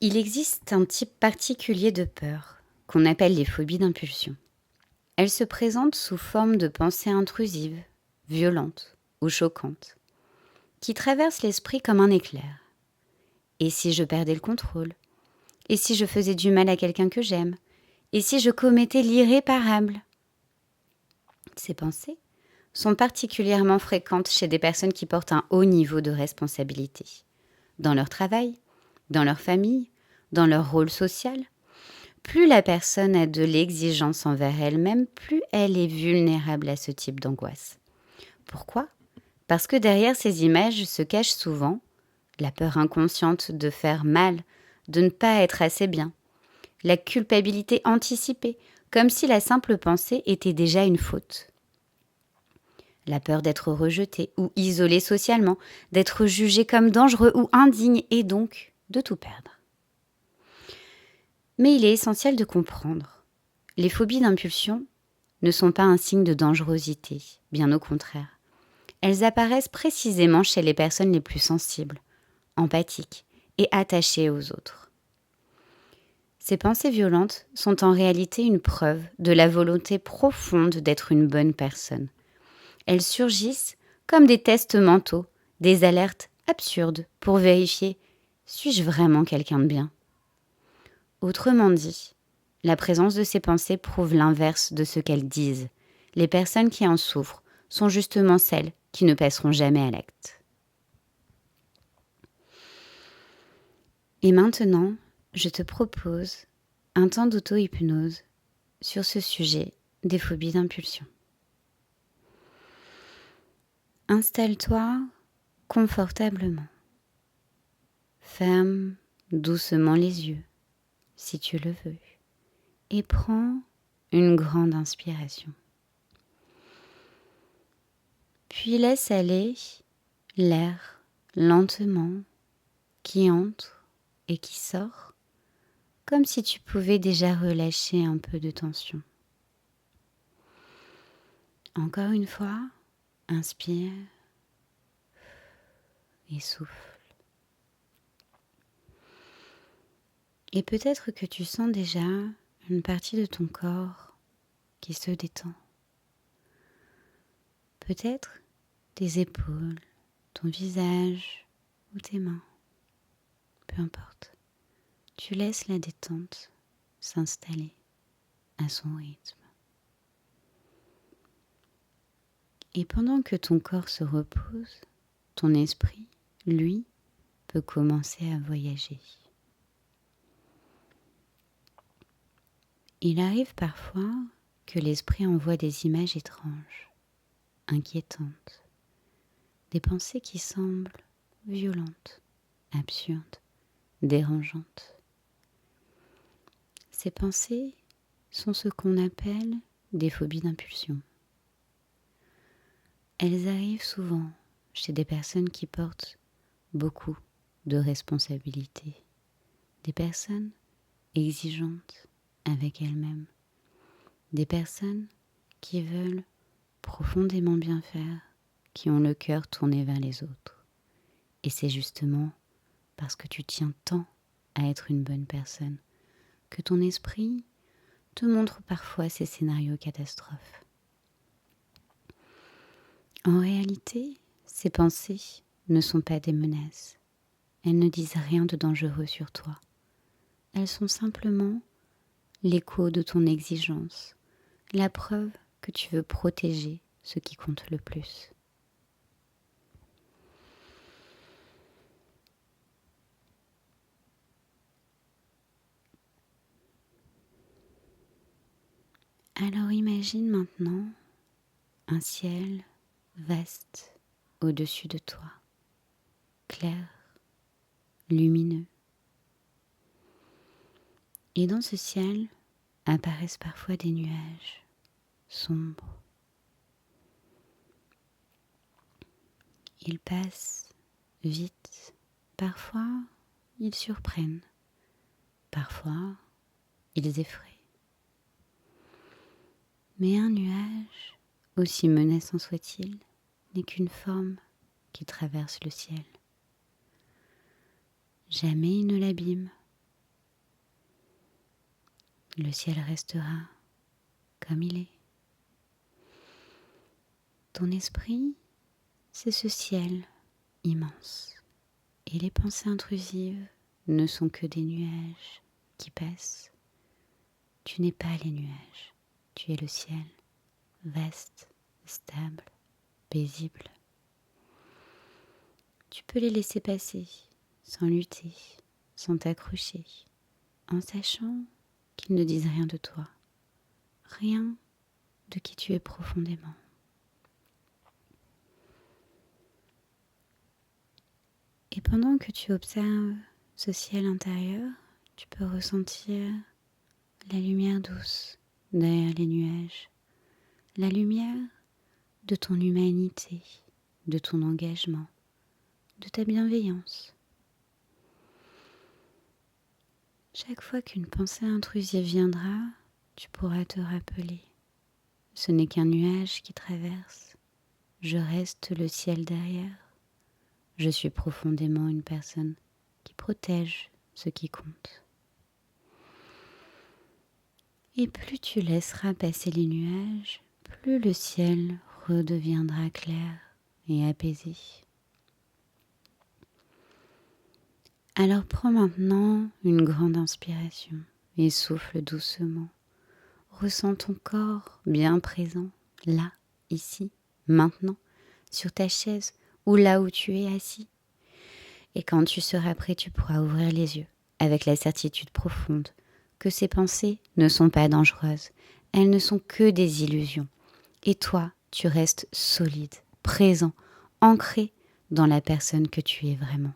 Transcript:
Il existe un type particulier de peur, qu'on appelle les phobies d'impulsion. Elles se présentent sous forme de pensées intrusives, violentes ou choquantes, qui traversent l'esprit comme un éclair. Et si je perdais le contrôle? Et si je faisais du mal à quelqu'un que j'aime? Et si je commettais l'irréparable? Ces pensées sont particulièrement fréquentes chez des personnes qui portent un haut niveau de responsabilité, dans leur travail, dans leur famille, dans leur rôle social. Plus la personne a de l'exigence envers elle-même, plus elle est vulnérable à ce type d'angoisse. Pourquoi ? Parce que derrière ces images se cache souvent la peur inconsciente de faire mal, de ne pas être assez bien, la culpabilité anticipée, comme si la simple pensée était déjà une faute. La peur d'être rejeté ou isolé socialement, d'être jugé comme dangereux ou indigne et donc de tout perdre. Mais il est essentiel de comprendre. Les phobies d'impulsion ne sont pas un signe de dangerosité, bien au contraire. Elles apparaissent précisément chez les personnes les plus sensibles, empathiques et attachées aux autres. Ces pensées violentes sont en réalité une preuve de la volonté profonde d'être une bonne personne. Elles surgissent comme des tests mentaux, des alertes absurdes pour vérifier « suis-je vraiment quelqu'un de bien ?» Autrement dit, la présence de ces pensées prouve l'inverse de ce qu'elles disent. Les personnes qui en souffrent sont justement celles qui ne passeront jamais à l'acte. Et maintenant, je te propose un temps d'auto-hypnose sur ce sujet des phobies d'impulsion. Installe-toi confortablement. Ferme doucement les yeux, si tu le veux, et prends une grande inspiration. Puis laisse aller l'air lentement qui entre et qui sort, comme si tu pouvais déjà relâcher un peu de tension. Encore une fois, inspire et souffle. Et peut-être que tu sens déjà une partie de ton corps qui se détend. Peut-être tes épaules, ton visage ou tes mains. Peu importe. Tu laisses la détente s'installer à son rythme. Et pendant que ton corps se repose, ton esprit, lui, peut commencer à voyager. Il arrive parfois que l'esprit envoie des images étranges, inquiétantes, des pensées qui semblent violentes, absurdes, dérangeantes. Ces pensées sont ce qu'on appelle des phobies d'impulsion. Elles arrivent souvent chez des personnes qui portent beaucoup de responsabilités, des personnes exigeantes avec elles-mêmes, des personnes qui veulent profondément bien faire, qui ont le cœur tourné vers les autres. Et c'est justement parce que tu tiens tant à être une bonne personne que ton esprit te montre parfois ces scénarios catastrophes. En réalité, ces pensées ne sont pas des menaces. Elles ne disent rien de dangereux sur toi. Elles sont simplement l'écho de ton exigence, la preuve que tu veux protéger ce qui compte le plus. Alors imagine maintenant un ciel vaste au-dessus de toi, clair, lumineux. Et dans ce ciel apparaissent parfois des nuages sombres. Ils passent vite, parfois ils surprennent, parfois ils effraient. Mais un nuage, aussi menaçant soit-il, n'est qu'une forme qui traverse le ciel. Jamais il ne l'abîme, Le ciel restera comme il est. Ton esprit, c'est ce ciel immense. Et les pensées intrusives ne sont que des nuages qui passent. Tu n'es pas les nuages, tu es le ciel, vaste, stable, paisible. Tu peux les laisser passer, sans lutter, sans t'accrocher, en sachant qu'ils ne disent rien de toi, rien de qui tu es profondément. Et pendant que tu observes ce ciel intérieur, tu peux ressentir la lumière douce derrière les nuages, la lumière de ton humanité, de ton engagement, de ta bienveillance. Chaque fois qu'une pensée intrusive viendra, tu pourras te rappeler. Ce n'est qu'un nuage qui traverse. Je reste le ciel derrière. Je suis profondément une personne qui protège ce qui compte. Et plus tu laisseras passer les nuages, plus le ciel redeviendra clair et apaisé. Alors prends maintenant une grande inspiration et souffle doucement. Ressens ton corps bien présent, là, ici, maintenant, sur ta chaise ou là où tu es assis. Et quand tu seras prêt, tu pourras ouvrir les yeux avec la certitude profonde que ces pensées ne sont pas dangereuses. Elles ne sont que des illusions. Et toi, tu restes solide, présent, ancré dans la personne que tu es vraiment.